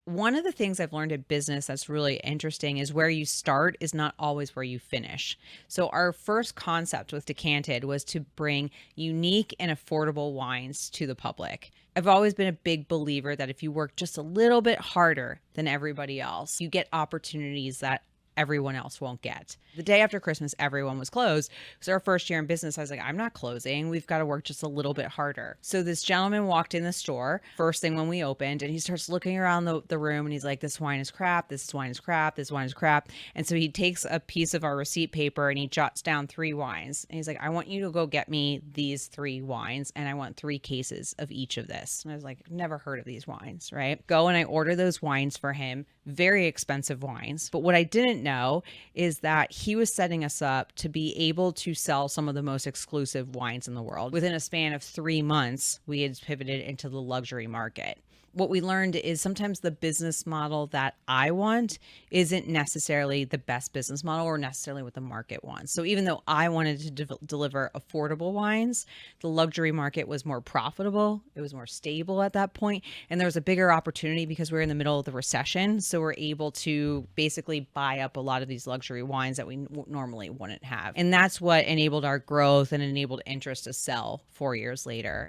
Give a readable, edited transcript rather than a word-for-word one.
One of the things I've learned in business that's really interesting is where you start is not always where you finish. So, our first concept with Decanted was to bring unique and affordable wines to the public. I've always been a big believer that if you work just a little bit harder than everybody else, you get opportunities that everyone else won't get. The day after Christmas, everyone was closed. It was our first year in business. I was like, I'm not closing. We've got to work just a little bit harder. So this gentleman walked in the store first thing when we opened, and he starts looking around the room, and he's like, this wine is crap. This wine is crap. This wine is crap. And so he takes a piece of our receipt paper and he jots down three wines. And he's like, I want you to go get me these three wines, and I want 3 cases of each of this. And I was like, never heard of these wines, right? Go and I order those wines for him, very expensive wines. But what I didn't know is that he was setting us up to be able to sell some of the most exclusive wines in the world. Within a span of 3 months, we had pivoted into the luxury market. What we learned is sometimes the business model that I want isn't necessarily the best business model or necessarily what the market wants. So even though I wanted to deliver affordable wines, the luxury market was more profitable, it was more stable at that point, and there was a bigger opportunity because we're in the middle of the recession. So we're able to basically buy up a lot of these luxury wines that we normally wouldn't have. And that's what enabled our growth and enabled interest to sell 4 years later.